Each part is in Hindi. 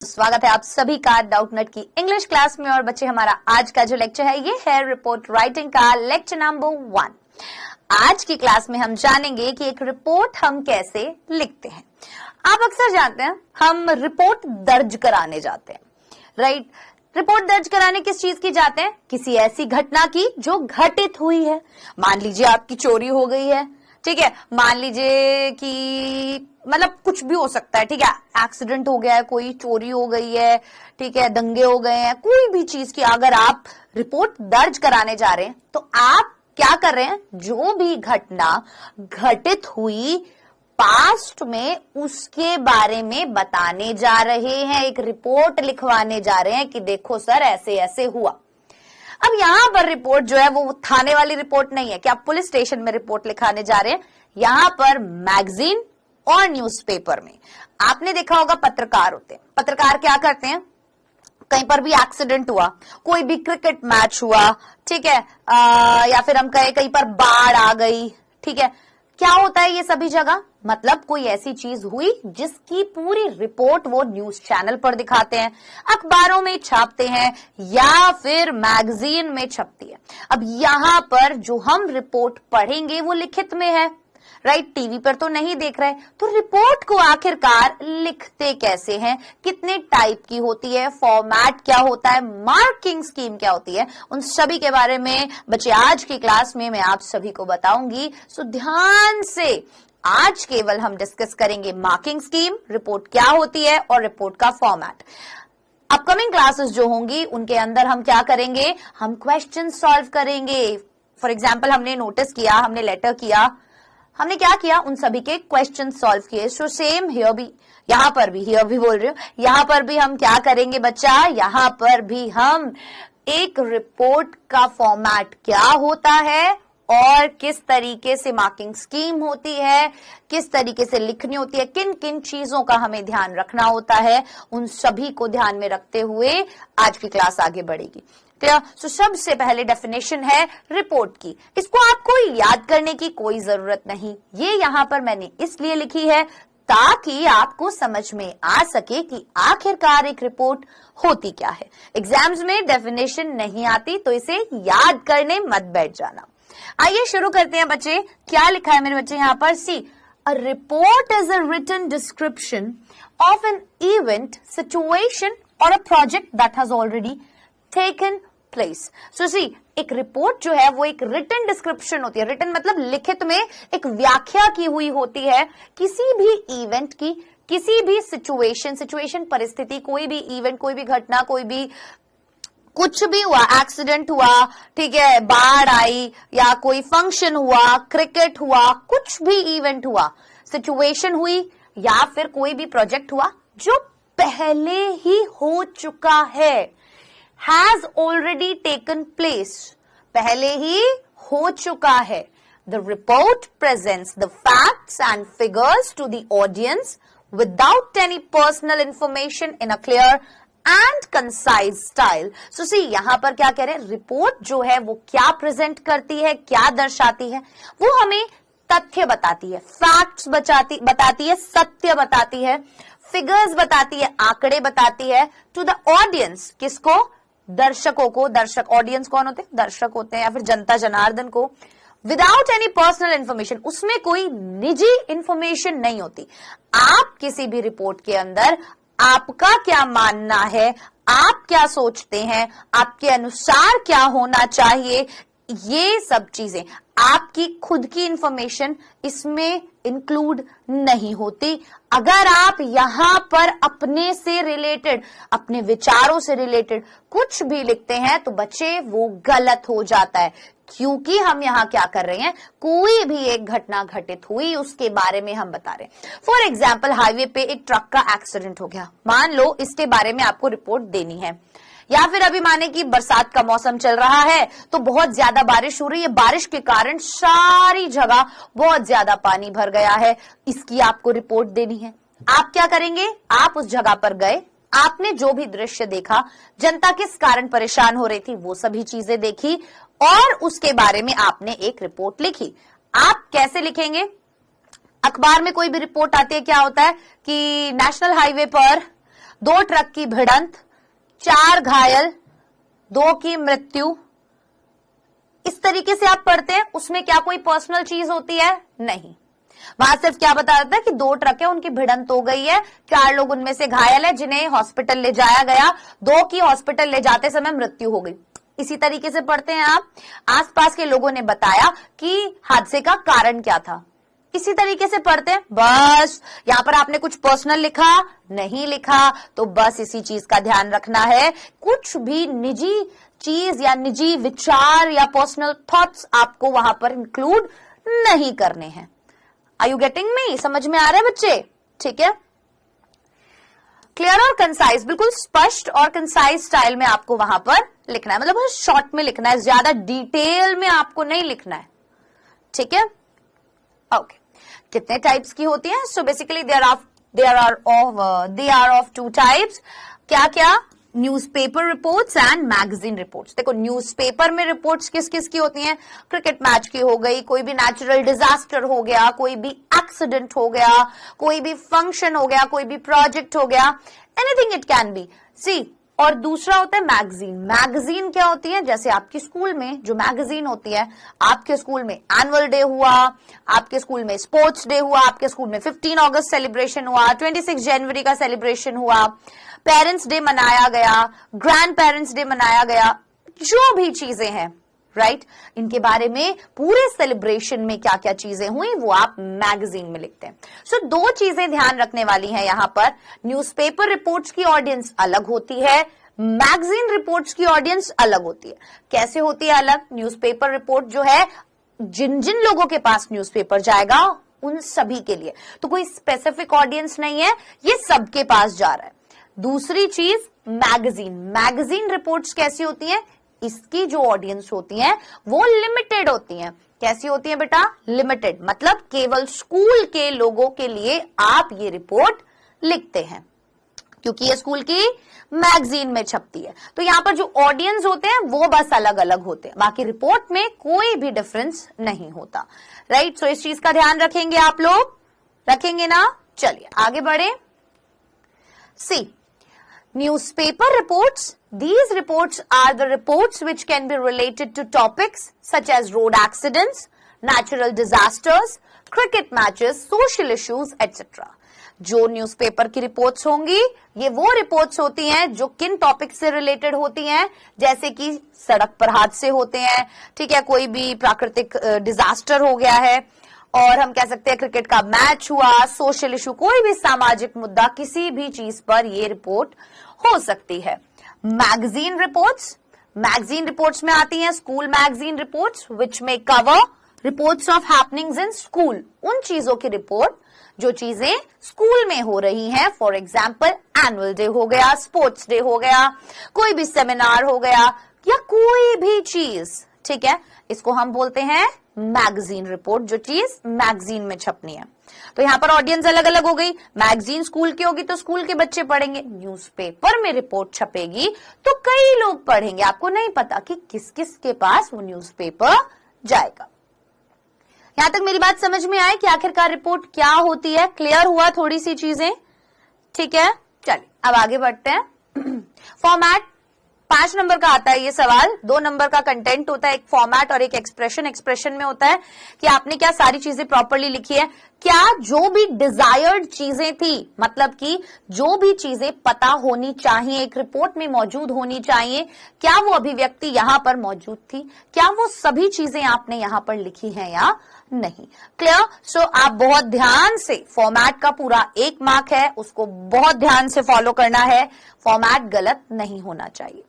स्वागत है आप सभी का डाउटनेट की इंग्लिश क्लास में। और बच्चे, हमारा आज का जो लेक्चर है ये है रिपोर्ट राइटिंग का लेक्चर नंबर 1। आज की क्लास में हम जानेंगे कि एक रिपोर्ट हम कैसे लिखते हैं। आप अक्सर जानते हैं हम रिपोर्ट दर्ज कराने जाते हैं, राइट। रिपोर्ट दर्ज कराने किस चीज की जाते हैं? किसी ऐसी घटना की जो घटित हुई है। मान लीजिए आपकी चोरी हो गई है, ठीक है। मान लीजिए कि मतलब कुछ भी हो सकता है, ठीक है। एक्सीडेंट हो गया है, कोई चोरी हो गई है, ठीक है, दंगे हो गए हैं, कोई भी चीज की अगर आप रिपोर्ट दर्ज कराने जा रहे हैं तो आप क्या कर रहे हैं? जो भी घटना घटित हुई पास्ट में उसके बारे में बताने जा रहे हैं, एक रिपोर्ट लिखवाने जा रहे हैं कि देखो सर ऐसे ऐसे हुआ। अब यहां पर रिपोर्ट जो है वो थाने वाली रिपोर्ट नहीं है कि आप पुलिस स्टेशन में रिपोर्ट लिखाने जा रहे हैं। यहां पर मैगजीन और न्यूज़पेपर में आपने देखा होगा पत्रकार होते हैं। पत्रकार क्या करते हैं? कहीं पर भी एक्सीडेंट हुआ, कोई भी क्रिकेट मैच हुआ, ठीक है, या फिर हम कहें कहीं पर बाढ़ आ गई, ठीक है, क्या होता है ये सभी जगह? मतलब कोई ऐसी चीज हुई जिसकी पूरी रिपोर्ट वो न्यूज चैनल पर दिखाते हैं, अखबारों में छापते हैं या फिर मैगजीन में छपती है। अब यहां पर जो हम रिपोर्ट पढ़ेंगे वो लिखित में है, राइट। टीवी पर तो नहीं देख रहे, तो रिपोर्ट को आखिरकार लिखते कैसे हैं, कितने टाइप की होती है, फॉर्मेट क्या होता है, मार्किंग स्कीम क्या होती है, उन सभी के बारे में बच्चे आज की क्लास में मैं आप सभी को बताऊंगी। सो ध्यान से आज केवल हम डिस्कस करेंगे मार्किंग स्कीम, रिपोर्ट क्या होती है और रिपोर्ट का फॉर्मेट। अपकमिंग क्लासेस जो होंगी उनके अंदर हम क्या करेंगे? हम क्वेश्चन सॉल्व करेंगे। फॉर एग्जाम्पल हमने नोटिस किया, हमने लेटर किया, हमने क्या किया? उन सभी के क्वेश्चन सॉल्व किए। सो सेम हियर भी, यहां पर भी बोल रही हूं, यहां पर भी हम क्या करेंगे बच्चा? यहां पर भी हम एक रिपोर्ट का फॉर्मेट क्या होता है और किस तरीके से मार्किंग स्कीम होती है, किस तरीके से लिखनी होती है, किन किन चीजों का हमें ध्यान रखना होता है, उन सभी को ध्यान में रखते हुए आज की क्लास आगे बढ़ेगी। सो सबसे पहले डेफिनेशन है रिपोर्ट की। इसको आपको याद करने की कोई जरूरत नहीं, ये यहां पर मैंने इसलिए लिखी है ताकि आपको समझ में आ सके कि आखिरकार एक रिपोर्ट होती क्या है। एग्जाम्स में डेफिनेशन नहीं आती तो इसे याद करने मत बैठ जाना। आइए शुरू करते हैं बच्चे। क्या लिखा है मेरे बच्चे यहां पर? See, a report is a written description of an event, situation और a project that has already taken place. So see, एक रिपोर्ट जो है वो एक रिटन डिस्क्रिप्शन होती है। रिटन मतलब लिखित में एक व्याख्या की हुई होती है किसी भी इवेंट की, किसी भी सिचुएशन परिस्थिति, कोई भी इवेंट, कोई भी घटना, कोई भी कुछ भी हुआ, एक्सीडेंट हुआ, ठीक है, बाढ़ आई या कोई फंक्शन हुआ, क्रिकेट हुआ, कुछ भी इवेंट हुआ, सिचुएशन हुई या फिर कोई भी प्रोजेक्ट हुआ जो पहले ही हो चुका है, has already taken place, पहले ही हो चुका है। The report presents the facts and figures to the audience without any personal information in a clear and concise style. So see, यहां पर क्या कह रहे हैं? रिपोर्ट जो है वो क्या प्रेजेंट करती है, क्या दर्शाती है? वो हमें तथ्य बताती है, फैक्ट्स बताती है, सत्य बताती है, फिगर्स बताती है, आंकड़े बताती है, टू द ऑडियंस, किसको? दर्शकों को। दर्शक, ऑडियंस कौन होते हैं? दर्शक होते हैं, या फिर जनता जनार्दन को। विदाउट एनी पर्सनल इंफॉर्मेशन, उसमें कोई निजी इंफॉर्मेशन नहीं होती। आप किसी भी रिपोर्ट के अंदर आपका क्या मानना है, आप क्या सोचते हैं, आपके अनुसार क्या होना चाहिए, ये सब चीजें, आपकी खुद की इंफॉर्मेशन इसमें इंक्लूड नहीं होती। अगर आप यहां पर अपने से रिलेटेड, अपने विचारों से रिलेटेड कुछ भी लिखते हैं तो बच्चे वो गलत हो जाता है, क्योंकि हम यहां क्या कर रहे हैं? कोई भी एक घटना घटित हुई उसके बारे में हम बता रहे हैं। फॉर एग्जाम्पल, हाईवे पे एक ट्रक का एक्सीडेंट हो गया, मान लो इसके बारे में आपको रिपोर्ट देनी है। या फिर अभी माने कि बरसात का मौसम चल रहा है तो बहुत ज्यादा बारिश हो रही है, बारिश के कारण सारी जगह बहुत ज्यादा पानी भर गया है, इसकी आपको रिपोर्ट देनी है। आप क्या करेंगे? आप उस जगह पर गए, आपने जो भी दृश्य देखा, जनता किस कारण परेशान हो रही थी, वो सभी चीजें देखी और उसके बारे में आपने एक रिपोर्ट लिखी। आप कैसे लिखेंगे? अखबार में कोई भी रिपोर्ट आती है, क्या होता है कि नेशनल हाईवे पर 2 ट्रक की भिड़ंत, 4 घायल, 2 की मृत्यु, इस तरीके से आप पढ़ते हैं। उसमें क्या कोई पर्सनल चीज होती है? नहीं, वहां सिर्फ क्या बता देता है कि 2 ट्रक है, उनकी भिड़ंत हो गई है, 4 लोग उनमें से घायल है जिन्हें हॉस्पिटल ले जाया गया, 2 की हॉस्पिटल ले जाते समय मृत्यु हो गई। इसी तरीके से पढ़ते हैं आप। आसपास के लोगों ने बताया कि हादसे का कारण क्या था, इसी तरीके से पढ़ते हैं। बस यहां पर आपने कुछ पर्सनल लिखा नहीं लिखा, तो बस इसी चीज का ध्यान रखना है, कुछ भी निजी चीज या निजी विचार या पर्सनल थॉट्स आपको वहां पर इंक्लूड नहीं करने हैं। Are you getting me? समझ में आ रहा है बच्चे? ठीक है, क्लियर और कंसाइज, बिल्कुल स्पष्ट और कंसाइज स्टाइल में आपको वहां पर लिखना है, मतलब शॉर्ट में लिखना है, ज्यादा डिटेल में आपको नहीं लिखना है। ठीक है, ओके। कितने टाइप्स की होती है? So basically they are of 2 types. क्या क्या? Newspaper reports and magazine reports. देखो, न्यूज़पेपर में रिपोर्ट्स किस किस की होती हैं? क्रिकेट मैच की हो गई, कोई भी नेचुरल डिजास्टर हो गया, कोई भी एक्सीडेंट हो गया, कोई भी फंक्शन हो गया, कोई भी प्रोजेक्ट हो गया, एनीथिंग इट कैन बी। सी, और दूसरा होता है मैगजीन। मैगजीन क्या होती है? जैसे आपके स्कूल में जो मैगजीन होती है, आपके स्कूल में एनुअल डे हुआ, आपके स्कूल में स्पोर्ट्स डे हुआ, आपके स्कूल में 15 अगस्त सेलिब्रेशन हुआ, 26 जनवरी का सेलिब्रेशन हुआ, पेरेंट्स डे मनाया गया, ग्रैंड पेरेंट्स डे मनाया गया, जो भी चीजें हैं, राइट, इनके बारे में पूरे सेलिब्रेशन में क्या क्या चीजें हुई वो आप मैगजीन में लिखते हैं। सो 2 चीजें ध्यान रखने वाली हैं यहां पर। न्यूज़पेपर रिपोर्ट्स की ऑडियंस अलग होती है, मैगजीन रिपोर्ट्स की ऑडियंस अलग होती है। कैसे होती है अलग? न्यूज़पेपर रिपोर्ट जो है, जिन जिन लोगों के पास न्यूज़पेपर जाएगा उन सभी के लिए, तो कोई स्पेसिफिक ऑडियंस नहीं है, ये सबके पास जा रहा है। दूसरी चीज मैगजीन। मैगजीन रिपोर्ट्स कैसी होती हैं? इसकी जो ऑडियंस होती है वो लिमिटेड होती है। कैसी होती है बेटा? लिमिटेड, मतलब केवल स्कूल के लोगों के लिए आप ये रिपोर्ट लिखते हैं, क्योंकि ये स्कूल की मैगजीन में छपती है। तो यहां पर जो ऑडियंस होते हैं वो बस अलग अलग होते हैं, बाकी रिपोर्ट में कोई भी डिफरेंस नहीं होता, राइट। सो इस चीज का ध्यान रखेंगे आप लोग, रखेंगे ना? चलिए आगे बढ़े। सी, newspaper reports. These reports are the reports which can be related to topics such as road accidents, natural disasters, cricket matches, social issues, etc. जो न्यूज़पेपर की रिपोर्ट्स होंगी ये वो रिपोर्ट्स होती हैं जो किन टॉपिक से रिलेटेड होती हैं, जैसे कि सड़क पर हादसे होते हैं, ठीक है, कोई भी प्राकृतिक डिजास्टर हो गया है, और हम कह सकते हैं क्रिकेट का मैच हुआ, सोशल इशू, कोई भी सामाजिक मुद्दा, किसी भी चीज पर ये रिपोर्ट हो सकती है। मैगजीन रिपोर्ट्स, मैगजीन रिपोर्ट्स में आती हैं स्कूल मैगजीन रिपोर्ट्स विच में cover reports of happenings in school, उन चीजों की रिपोर्ट जो चीजें स्कूल में हो रही हैं। फॉर एग्जाम्पल एनुअल डे हो गया, स्पोर्ट्स डे हो गया, कोई भी सेमिनार हो गया, या कोई भी चीज, ठीक है, इसको हम बोलते हैं मैगजीन रिपोर्ट, जो चीज मैगजीन में छपनी है। तो यहां पर ऑडियंस अलग अलग हो गई। मैगजीन स्कूल की होगी तो स्कूल के बच्चे पढ़ेंगे, न्यूज़पेपर में रिपोर्ट छपेगी तो कई लोग पढ़ेंगे, आपको नहीं पता कि किस किस के पास वो न्यूज़पेपर जाएगा। यहां तक मेरी बात समझ में आए कि आखिरकार रिपोर्ट क्या होती है? क्लियर हुआ थोड़ी सी चीजें? ठीक है, चलिए अब आगे बढ़ते हैं। फॉर्मेट 5 नंबर का आता है ये सवाल। 2 नंबर का कंटेंट होता है, एक फॉर्मेट और एक एक्सप्रेशन। एक्सप्रेशन में होता है कि आपने क्या सारी चीजें प्रॉपरली लिखी है, क्या जो भी डिजायर्ड चीजें थी, मतलब कि जो भी चीजें पता होनी चाहिए, एक रिपोर्ट में मौजूद होनी चाहिए, क्या वो अभिव्यक्ति यहां पर मौजूद थी, क्या वो सभी चीजें आपने यहां पर लिखी हैं या नहीं। क्लियर? सो आप बहुत ध्यान से, फॉर्मेट का पूरा 1 मार्क है, उसको बहुत ध्यान से फॉलो करना है, फॉर्मेट गलत नहीं होना चाहिए।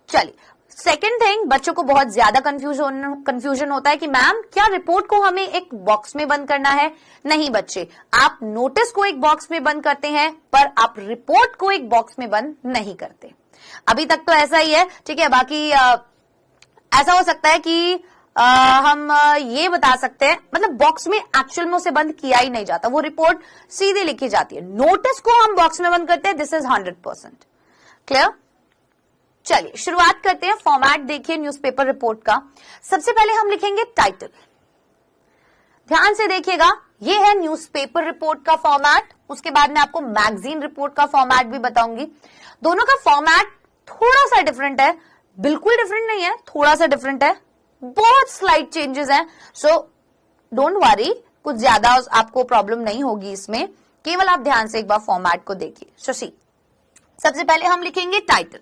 चलिए, सेकेंड थिंग, बच्चों को बहुत ज्यादा कंफ्यूजन होता है कि मैम क्या रिपोर्ट को हमें एक बॉक्स में बंद करना है? नहीं बच्चे, आप नोटिस को एक बॉक्स में बंद करते हैं पर आप रिपोर्ट को एक बॉक्स में बंद नहीं करते। अभी तक तो ऐसा ही है, ठीक है। बाकी ऐसा हो सकता है कि हम ये बता सकते हैं, मतलब बॉक्स में एक्चुअल में उसे बंद किया ही नहीं जाता, वो रिपोर्ट सीधी लिखी जाती है। नोटिस को हम बॉक्स में बंद करते हैं, दिस इज 100%। क्लियर? चलिए शुरुआत करते हैं। फॉर्मेट देखिए न्यूज़पेपर रिपोर्ट का। सबसे पहले हम लिखेंगे टाइटल। ध्यान से देखिएगा, ये है न्यूज़पेपर रिपोर्ट का फॉर्मेट, उसके बाद में आपको मैगजीन रिपोर्ट का फॉर्मेट भी बताऊंगी। दोनों का फॉर्मेट थोड़ा सा डिफरेंट है, बिल्कुल डिफरेंट नहीं है, थोड़ा सा डिफरेंट है, बहुत स्लाइट चेंजेस हैं। सो डोंट वरी, कुछ ज्यादा आपको प्रॉब्लम नहीं होगी इसमें, केवल आप ध्यान से एक बार फॉर्मेट को देखिए। सो सी, सबसे पहले हम लिखेंगे टाइटल।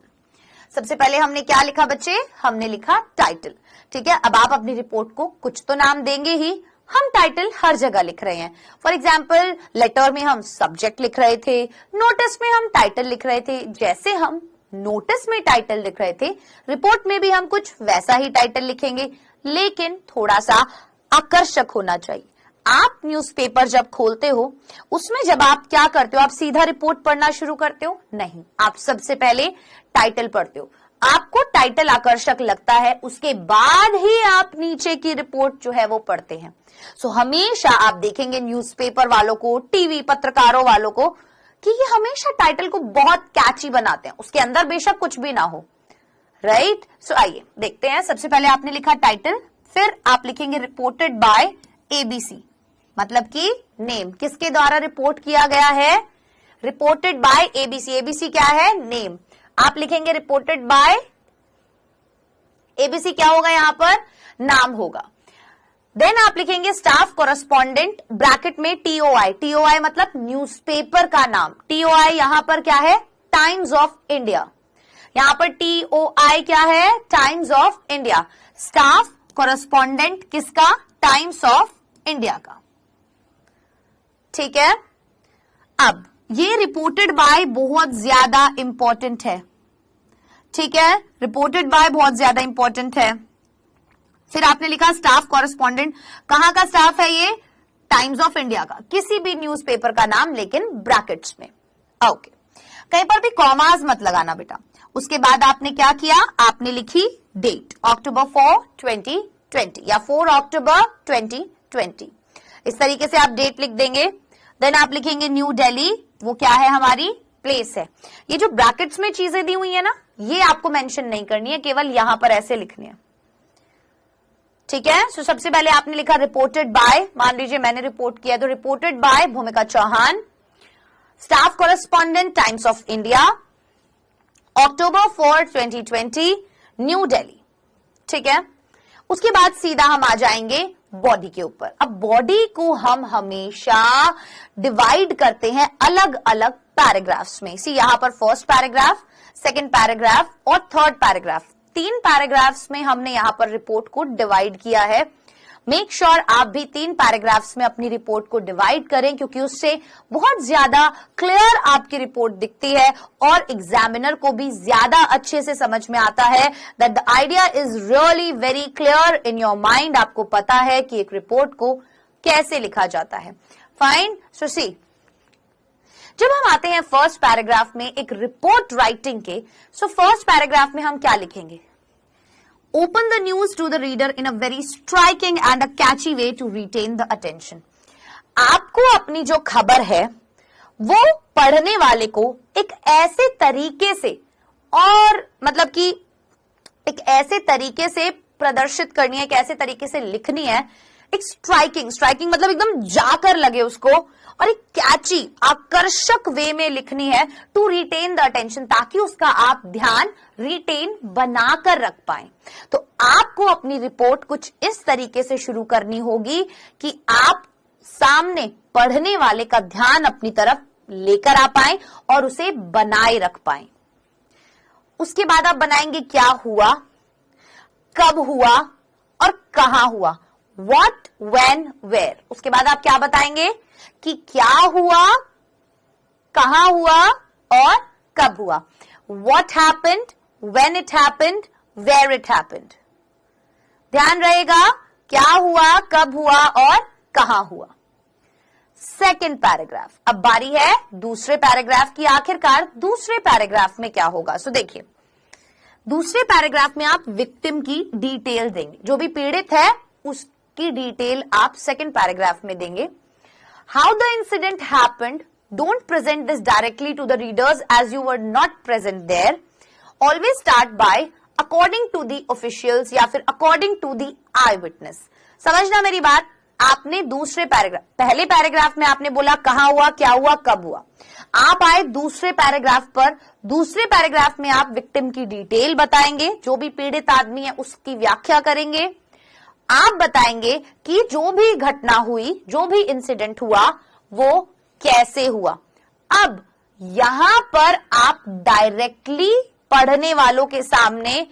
सबसे पहले हमने क्या लिखा बच्चे? हमने लिखा टाइटल। ठीक है, अब आप अपनी रिपोर्ट को कुछ तो नाम देंगे ही। हम टाइटल हर जगह लिख रहे हैं। फॉर एग्जाम्पल, लेटर में हम सब्जेक्ट लिख रहे थे, नोटिस में हम टाइटल लिख रहे थे। जैसे हम नोटिस में टाइटल लिख रहे थे, रिपोर्ट में भी हम कुछ वैसा ही टाइटल लिखेंगे, लेकिन थोड़ा सा आकर्षक होना चाहिए। आप न्यूज़पेपर जब खोलते हो, उसमें जब आप क्या करते हो, आप सीधा रिपोर्ट पढ़ना शुरू करते हो? नहीं, आप सबसे पहले टाइटल पढ़ते हो। आपको टाइटल आकर्षक लगता है, उसके बाद ही आप नीचे की रिपोर्ट जो है वो पढ़ते हैं। सो हमेशा आप देखेंगे न्यूज़पेपर वालों को, टीवी पत्रकारों वालों को, कि ये हमेशा टाइटल को बहुत कैची बनाते हैं, उसके अंदर बेशक कुछ भी ना हो। राइट? सो आइए देखते हैं। सबसे पहले आपने लिखा टाइटल, फिर आप लिखेंगे रिपोर्टेड बाय एबीसी, मतलब कि नेम, किसके द्वारा रिपोर्ट किया गया है? Reported by ABC. एबीसी क्या है? नेम। आप लिखेंगे रिपोर्टेड बाय एबीसी, क्या होगा यहां पर? नाम होगा। देन आप लिखेंगे स्टाफ कॉरेस्पॉन्डेंट, ब्रैकेट में टीओआई। टीओआई मतलब न्यूज़पेपर का नाम। टीओआई यहां पर क्या है? Times of India. यहां पर टीओआई क्या है? Times of India. Staff correspondent किसका? टाइम्स ऑफ इंडिया का। ठीक है, अब ये रिपोर्टेड बाय बहुत ज्यादा इंपॉर्टेंट है। ठीक है, रिपोर्टेड बाय बहुत ज्यादा इंपॉर्टेंट है। फिर आपने लिखा स्टाफ कॉरेस्पॉन्डेंट, कहां का स्टाफ है ये? टाइम्स ऑफ इंडिया का, किसी भी न्यूज़पेपर का नाम, लेकिन ब्रैकेट्स में। ओके, कहीं पर भी कॉमास मत लगाना बेटा। उसके बाद आपने क्या किया? आपने लिखी डेट, अक्टूबर 4, 2020 या 4 अक्टूबर 2020। इस तरीके से आप डेट लिख देंगे। देन आप लिखेंगे न्यू दिल्ली, वो क्या है? हमारी प्लेस है। ये जो ब्रैकेट्स में चीजें दी हुई है ना, ये आपको मेंशन नहीं करनी है, केवल यहां पर ऐसे लिखनी है। ठीक है, सो सबसे पहले आपने लिखा रिपोर्टेड बाय, मान लीजिए मैंने रिपोर्ट किया तो reported by Bhumika Chauhan, staff correspondent Times of India, October 4, 2020, New Delhi. ठीक है, उसके बाद सीधा हम आ जाएंगे बॉडी के ऊपर। अब बॉडी को हम हमेशा डिवाइड करते हैं अलग अलग पैराग्राफ्स में। सी यहां पर फर्स्ट पैराग्राफ, सेकंड पैराग्राफ और थर्ड पैराग्राफ, 3 पैराग्राफ्स में हमने यहां पर रिपोर्ट को डिवाइड किया है। मेक श्योर आप भी 3 पैराग्राफ्स में अपनी रिपोर्ट को डिवाइड करें, क्योंकि उससे बहुत ज्यादा क्लियर आपकी रिपोर्ट दिखती है और एग्जामिनर को भी ज्यादा अच्छे से समझ में आता है that the idea is really very clear in your mind. आपको पता है कि एक रिपोर्ट को कैसे लिखा जाता है। फाइन, सो सी, जब हम आते हैं फर्स्ट पैराग्राफ में एक रिपोर्ट राइटिंग के, सो फर्स्ट पैराग्राफ में हम क्या लिखेंगे? Open the news to the reader in a very striking and a catchy way to retain the attention. आपको अपनी जो खबर है वो पढ़ने वाले को एक ऐसे तरीके से, और मतलब कि एक ऐसे तरीके से प्रदर्शित करनी है, एक ऐसे तरीके से लिखनी है, एक स्ट्राइकिंग मतलब एकदम जाकर लगे उसको, और एक कैची आकर्षक वे में लिखनी है टू रिटेन द अटेंशन, ताकि उसका आप ध्यान रिटेन बनाकर रख पाए। तो आपको अपनी रिपोर्ट कुछ इस तरीके से शुरू करनी होगी कि आप सामने पढ़ने वाले का ध्यान अपनी तरफ लेकर आ पाए और उसे बनाए रख पाए। उसके बाद आप बनाएंगे क्या हुआ, कब हुआ और कहां हुआ, What, when, where। उसके बाद आप क्या बताएंगे कि क्या हुआ, कहां हुआ और कब हुआ। What happened, when it happened, where it happened। ध्यान रहेगा, क्या हुआ, कब हुआ और कहां हुआ। सेकेंड पैराग्राफ, अब बारी है दूसरे पैराग्राफ की। आखिरकार दूसरे पैराग्राफ में क्या होगा? सो देखिए, दूसरे पैराग्राफ में आप विक्टिम की डिटेल देंगे, जो भी पीड़ित है उसकी डिटेल आप सेकेंड पैराग्राफ में देंगे। How the incident happened, don't present this directly to the readers as you were not present there. Always start by according to the officials या फिर according to the eye witness. समझना मेरी बात, आपने दूसरे पैराग्राफ, पहले पैराग्राफ में आपने बोला कहां हुआ, क्या हुआ, कब हुआ। आप आए दूसरे पैराग्राफ पर, दूसरे पैराग्राफ में आप विक्टिम की डिटेल बताएंगे, जो भी पीड़ित आदमी है उसकी व्याख्या करेंगे। आप बताएंगे कि जो भी घटना हुई, जो भी इंसिडेंट हुआ वो कैसे हुआ। अब यहां पर आप डायरेक्टली पढ़ने वालों के सामने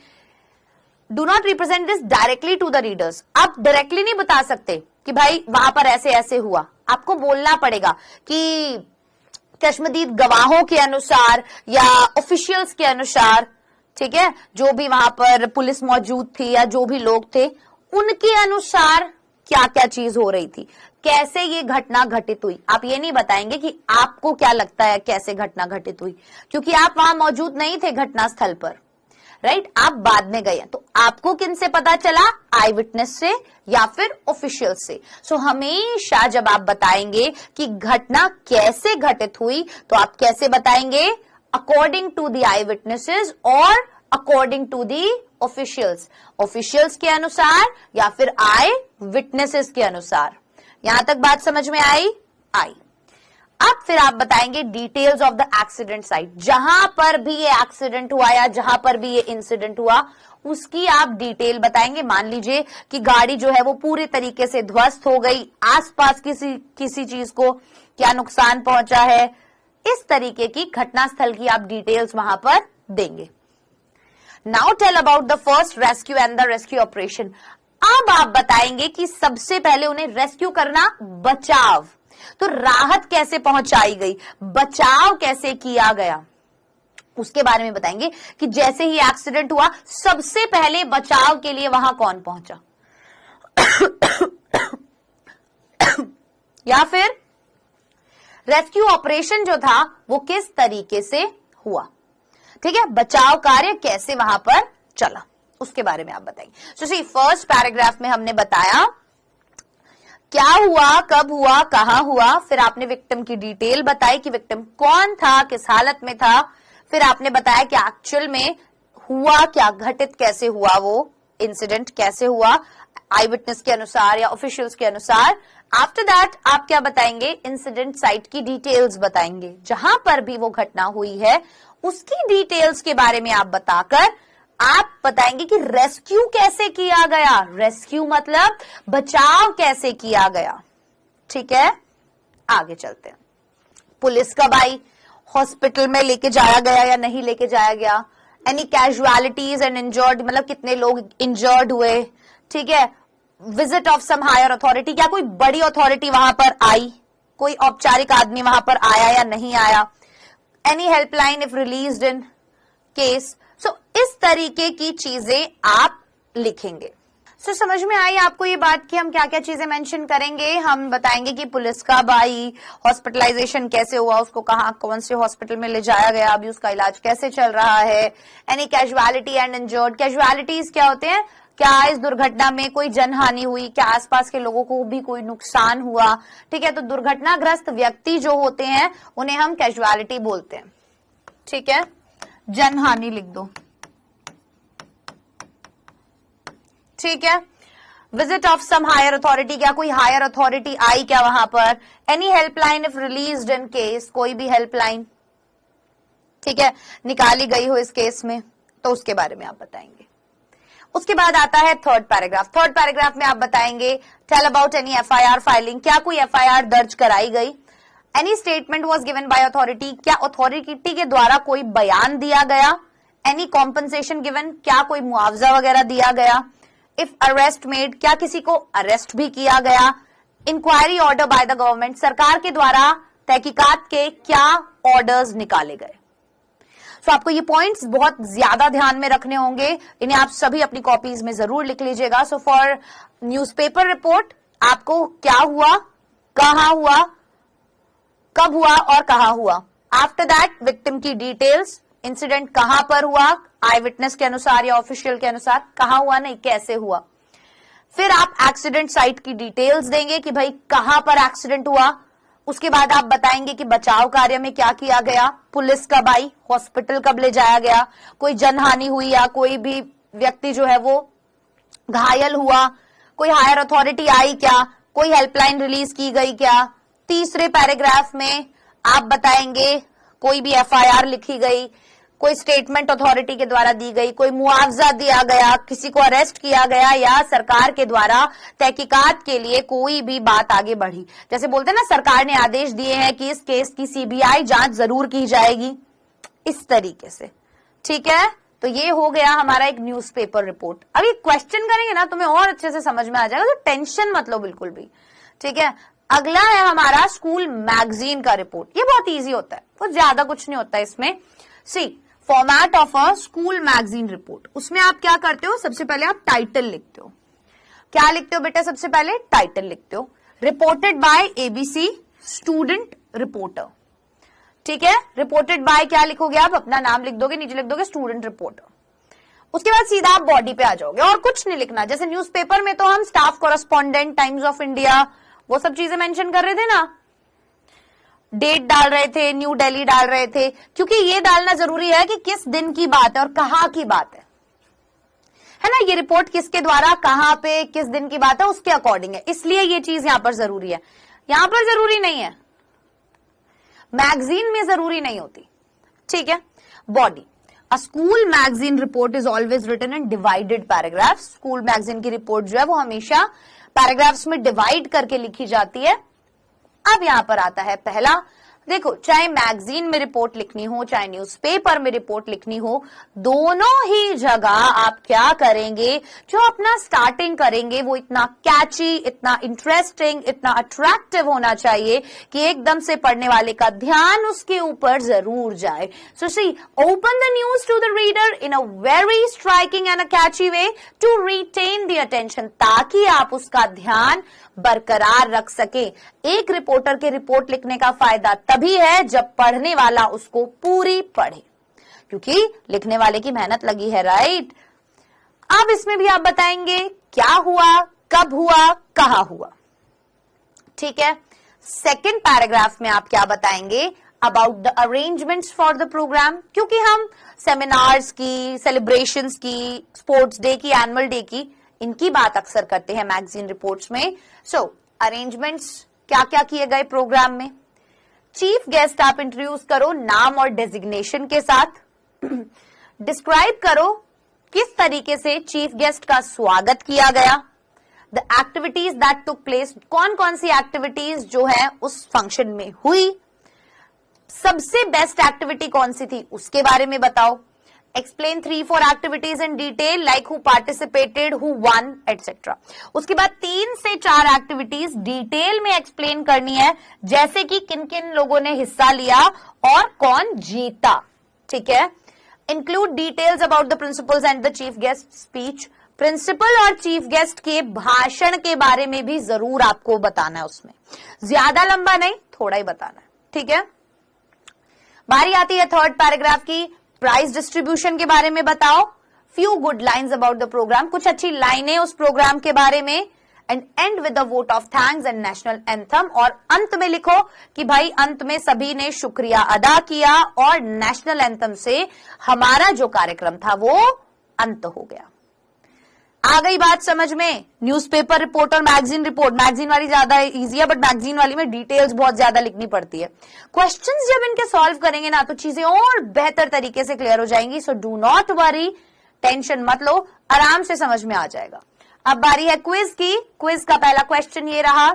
do not represent this directly to the readers. आप डायरेक्टली नहीं बता सकते कि भाई वहां पर ऐसे ऐसे हुआ, आपको बोलना पड़ेगा कि चश्मदीद गवाहों के अनुसार या ऑफिशियल्स के अनुसार, ठीक है, जो भी वहां पर पुलिस मौजूद थी या जो भी लोग थे उनके अनुसार क्या क्या चीज हो रही थी, कैसे ये घटना घटित हुई। आप ये नहीं बताएंगे कि आपको क्या लगता है कैसे घटना घटित हुई, क्योंकि आप वहां मौजूद नहीं थे घटनास्थल पर, राइट, आप बाद में गए। तो आपको किन से पता चला, आई विटनेस से या फिर ऑफिशियल से। सो हमेशा जब आप बताएंगे कि घटना कैसे घटित हुई तो आप कैसे बताएंगे, according to the eye witnesses और according to the officials, officials के अनुसार या फिर आई विटनेसेस के अनुसार। यहां तक बात समझ में आई? अब फिर आप बताएंगे details of the accident site, जहां पर भी ये एक्सीडेंट हुआ या जहां पर भी ये इंसिडेंट हुआ उसकी आप डिटेल बताएंगे। मान लीजिए कि गाड़ी जो है वो पूरी तरीके से ध्वस्त हो गई, आसपास किसी चीज को क्या नुकसान पहुंचा है, इस तरीके की घटनास्थल की आप डिटेल्स वहां पर देंगे। Now tell about the first rescue and the rescue operation. अब आप बताएंगे कि सबसे पहले उन्हें रेस्क्यू करना, बचाव, तो राहत कैसे पहुंचाई गई, बचाव कैसे किया गया, उसके बारे में बताएंगे कि जैसे ही एक्सीडेंट हुआ सबसे पहले बचाव के लिए वहां कौन पहुंचा या फिर रेस्क्यू ऑपरेशन जो था वो किस तरीके से हुआ, ठीक है, बचाव कार्य कैसे वहां पर चला, उसके बारे में आप बताएंगे। सो सी फर्स्ट पैराग्राफ में हमने बताया क्या हुआ, कब हुआ, कहां हुआ, फिर आपने विक्टिम की डिटेल बताई कि विक्टिम कौन था, किस हालत में था, फिर आपने बताया कि एक्चुअल में हुआ क्या, घटित कैसे हुआ, वो इंसिडेंट कैसे हुआ आई विटनेस के अनुसार या ऑफिशियल्स के अनुसार। आफ्टर दैट आप क्या बताएंगे, इंसिडेंट साइट की डिटेल्स बताएंगे, जहां पर भी वो घटना हुई है उसकी डिटेल्स के बारे में आप बताकर आप बताएंगे कि रेस्क्यू कैसे किया गया, रेस्क्यू मतलब बचाव कैसे किया गया, ठीक है। आगे चलते हैं, पुलिस कब आई, हॉस्पिटल में लेके जाया गया या नहीं लेके जाया गया, एनी कैजुअलिटीज एंड इंजर्ड, मतलब कितने लोग इंजर्ड हुए, ठीक है, visit of some higher authority, क्या कोई बड़ी अथॉरिटी वहां पर आई, कोई औपचारिक आदमी वहां पर आया या नहीं आया, any helpline if released in case. So इस तरीके की चीजें आप लिखेंगे। सो समझ में आई आपको ये बात कि हम क्या क्या चीजें मेंशन करेंगे। हम बताएंगे कि पुलिस कब आई, हॉस्पिटलाइजेशन कैसे हुआ, उसको कहाँ कौन से हॉस्पिटल में ले जाया गया, अभी उसका इलाज कैसे चल रहा है, any casualty and injured, casualties क्या होते हैं, क्या इस दुर्घटना में कोई जनहानि हुई, क्या आसपास के लोगों को भी कोई नुकसान हुआ, ठीक है। तो दुर्घटनाग्रस्त व्यक्ति जो होते हैं उन्हें हम कैजुअलिटी बोलते हैं, ठीक है। जनहानि लिख दो, ठीक है। Visit of some higher authority, क्या कोई हायर अथॉरिटी आई क्या वहां पर, any helpline if released in case, कोई भी हेल्पलाइन, ठीक है, निकाली गई हो इस केस में, तो उसके बारे में आप बताएंगे। उसके बाद आता है थर्ड पैराग्राफ। थर्ड पैराग्राफ में आप बताएंगे tell about any FIR filing, क्या कोई एफआईआर दर्ज कराई गई, any statement was given by authority, क्या अथॉरिटी के द्वारा कोई बयान दिया गया, एनी कॉम्पनसेशन गिवन, क्या कोई मुआवजा वगैरह दिया गया, इफ अरेस्ट मेड, क्या किसी को अरेस्ट भी किया गया, inquiry order by the government, सरकार के द्वारा तहकीकात के क्या ऑर्डर्स निकाले गए। सो आपको ये पॉइंट्स बहुत ज्यादा ध्यान में रखने होंगे, इन्हें आप सभी अपनी कॉपीज में जरूर लिख लीजिएगा। सो फॉर न्यूज़पेपर रिपोर्ट आपको क्या हुआ, कहां हुआ, कब हुआ और कहां हुआ। आफ्टर दैट विक्टिम की डिटेल्स, इंसिडेंट कहां पर हुआ, आई विटनेस के अनुसार या ऑफिशियल के अनुसार, कहां हुआ नहीं कैसे हुआ। फिर आप एक्सीडेंट साइट की डिटेल्स देंगे कि भाई कहां पर एक्सीडेंट हुआ। उसके बाद आप बताएंगे कि बचाव कार्य में क्या किया गया, पुलिस कब आई, हॉस्पिटल कब ले जाया गया, कोई जनहानि हुई या कोई भी व्यक्ति जो है वो घायल हुआ, कोई हायर अथॉरिटी आई क्या, कोई हेल्पलाइन रिलीज की गई क्या? तीसरे पैराग्राफ में आप बताएंगे कोई भी एफआईआर लिखी गई, कोई स्टेटमेंट अथॉरिटी के द्वारा दी गई, कोई मुआवजा दिया गया, किसी को अरेस्ट किया गया, या सरकार के द्वारा तहकीकात के लिए कोई भी बात आगे बढ़ी। जैसे बोलते हैं ना, सरकार ने आदेश दिए हैं कि इस केस की सीबीआई जांच जरूर की जाएगी, इस तरीके से। ठीक है, तो ये हो गया हमारा एक न्यूज़पेपर रिपोर्ट। अभी क्वेश्चन करेंगे ना, तुम्हें और अच्छे से समझ में आ जाएगा, तो टेंशन मत लो बिल्कुल भी। ठीक है, अगला है हमारा स्कूल मैगजीन का रिपोर्ट। ये बहुत इजी होता है, कुछ ज्यादा कुछ नहीं होता है इसमें। See format of a school magazine report, उसमें आप क्या करते हो? सबसे पहले आप टाइटल लिखते हो। क्या लिखते हो बेटा? सबसे पहले टाइटल लिखते हो, reported by ABC student reporter. ठीक है, रिपोर्टेड बाय क्या लिखोगे आप? अपना नाम लिख दोगे, नीचे लिख दोगे स्टूडेंट रिपोर्टर। उसके बाद सीधा आप बॉडी पे आ जाओगे और कुछ नहीं लिखना। जैसे न्यूज़पेपर में तो हम staff correspondent, Times of India, वो सब चीजें मेंशन कर रहे थे ना, डेट डाल रहे थे, न्यू दिल्ली डाल रहे थे, क्योंकि ये डालना जरूरी है कि किस दिन की बात है और कहां की बात है ना। ये रिपोर्ट किसके द्वारा, कहां पे, किस दिन की बात है, उसके अकॉर्डिंग है, इसलिए ये चीज यहां पर जरूरी है। यहां पर जरूरी नहीं है, मैगजीन में जरूरी नहीं होती। ठीक है, body. A school magazine report is always written in divided paragraphs. School magazine की रिपोर्ट जो है वो हमेशा पैराग्राफ्स में डिवाइड करके लिखी जाती है। अब यहां पर आता है पहला, देखो, चाहे मैगजीन में रिपोर्ट लिखनी हो, चाहे न्यूज़पेपर में रिपोर्ट लिखनी हो, दोनों ही जगह आप क्या करेंगे? जो अपना स्टार्टिंग करेंगे वो इतना कैची, इतना इंटरेस्टिंग, इतना अट्रैक्टिव होना चाहिए कि एकदम से पढ़ने वाले का ध्यान उसके ऊपर जरूर जाए। So see, open the news to the reader in a very striking and a catchy way to retain the attention, ताकि आप उसका ध्यान बरकरार रख सके। एक रिपोर्टर के रिपोर्ट लिखने का फायदा तभी है जब पढ़ने वाला उसको पूरी पढ़े, क्योंकि लिखने वाले की मेहनत लगी है, राइट। अब इसमें भी आप बताएंगे क्या हुआ, कब हुआ, कहां हुआ। ठीक है, सेकंड पैराग्राफ में आप क्या बताएंगे? About the arrangements for the programme, क्योंकि हम सेमिनार्स की, सेलिब्रेशंस की, स्पोर्ट्स डे की, एनुअल डे की, इनकी बात अक्सर करते हैं मैगजीन रिपोर्ट्स में। सो अरेंजमेंट्स क्या क्या किए गए प्रोग्राम में। चीफ गेस्ट आप इंट्रोड्यूस करो नाम और डेजिग्नेशन के साथ। डिस्क्राइब करो किस तरीके से चीफ गेस्ट का स्वागत किया गया। The activities that took place, कौन कौन सी एक्टिविटीज जो है उस फंक्शन में हुई। सबसे बेस्ट एक्टिविटी कौन सी थी उसके बारे में बताओ। Explain 3-4 activities in detail, like who participated, who one, etcetera. उसके बाद 3 से 4 एक्टिविटीज डिटेल में एक्सप्लेन करनी है, जैसे कि किन किन लोगों ने हिस्सा लिया और कौन जीता। ठीक है, include details about the principals and the chief guest speech. Principal और चीफ गेस्ट के भाषण के बारे में भी जरूर आपको बताना है, उसमें ज्यादा लंबा नहीं, थोड़ा ही बताना है। ठीक है, बारी आती है थर्ड पैराग्राफ की। प्राइज डिस्ट्रीब्यूशन के बारे में बताओ। Few good lines about the programme, कुछ अच्छी लाइनें उस प्रोग्राम के बारे में। And end with the vote of thanks and national anthem, और अंत में लिखो कि भाई अंत में सभी ने शुक्रिया अदा किया और नेशनल एंथम से हमारा जो कार्यक्रम था वो अंत हो गया। आ गई बात समझ में। न्यूज़पेपर रिपोर्ट और मैगजीन रिपोर्ट, मैगजीन वाली ज्यादा इजी है, बट मैगजीन वाली में डिटेल्स बहुत ज्यादा लिखनी पड़ती है। क्वेश्चंस जब इनके सॉल्व करेंगे ना तो चीजें और बेहतर तरीके से क्लियर हो जाएंगी। So do not worry, tension मत लो, आराम से समझ में आ जाएगा। अब बारी है क्विज की। क्विज का पहला क्वेश्चन ये रहा,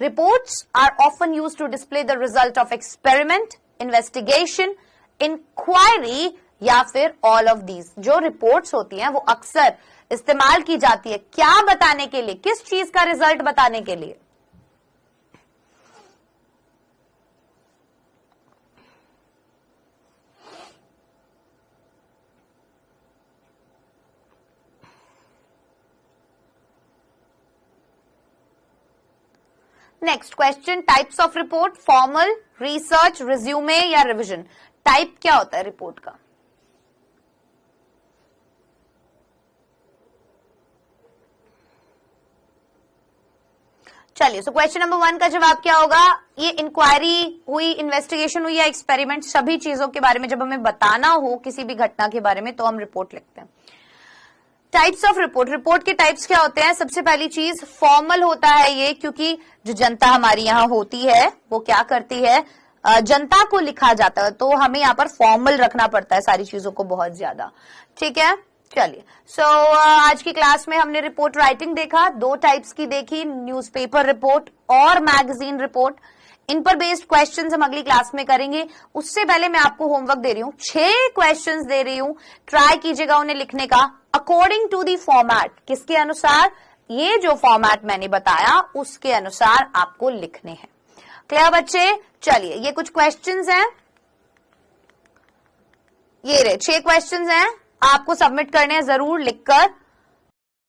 reports are often used to display the result of experiment, investigation, inquiry या फिर ऑल ऑफ दीज। जो रिपोर्ट्स होती हैं वो अक्सर इस्तेमाल की जाती है क्या बताने के लिए, किस चीज का रिजल्ट बताने के लिए। Next question, types of report, formal, research, resume या रिविजन। टाइप क्या होता है रिपोर्ट का? चलिए, सो क्वेश्चन नंबर 1 का जवाब क्या होगा? ये इंक्वायरी हुई, इन्वेस्टिगेशन हुई या एक्सपेरिमेंट, सभी चीजों के बारे में जब हमें बताना हो किसी भी घटना के बारे में तो हम रिपोर्ट लिखते हैं। टाइप्स ऑफ रिपोर्ट, रिपोर्ट के टाइप्स क्या होते हैं? सबसे पहली चीज फॉर्मल होता है ये, क्योंकि जो जनता हमारी यहाँ होती है वो क्या करती है, जनता को लिखा जाता है, तो हमें यहाँ पर फॉर्मल रखना पड़ता है सारी चीजों को बहुत ज्यादा। ठीक है, चलिए। सो आज की क्लास में हमने रिपोर्ट राइटिंग देखा, दो टाइप्स की देखी, न्यूज़पेपर रिपोर्ट और मैगजीन रिपोर्ट। इन पर बेस्ड क्वेश्चंस हम अगली क्लास में करेंगे। उससे पहले मैं आपको होमवर्क दे रही हूँ, 6 क्वेश्चंस दे रही हूँ, ट्राई कीजिएगा उन्हें लिखने का अकॉर्डिंग टू दी फॉर्मेट। किसके अनुसार? ये जो फॉर्मेट मैंने बताया उसके अनुसार आपको लिखने हैं। क्लियर बच्चे? चलिए, ये कुछ क्वेश्चंस हैं, ये रहे 6 क्वेश्चंस हैं, आपको सबमिट करने हैं जरूर लिखकर।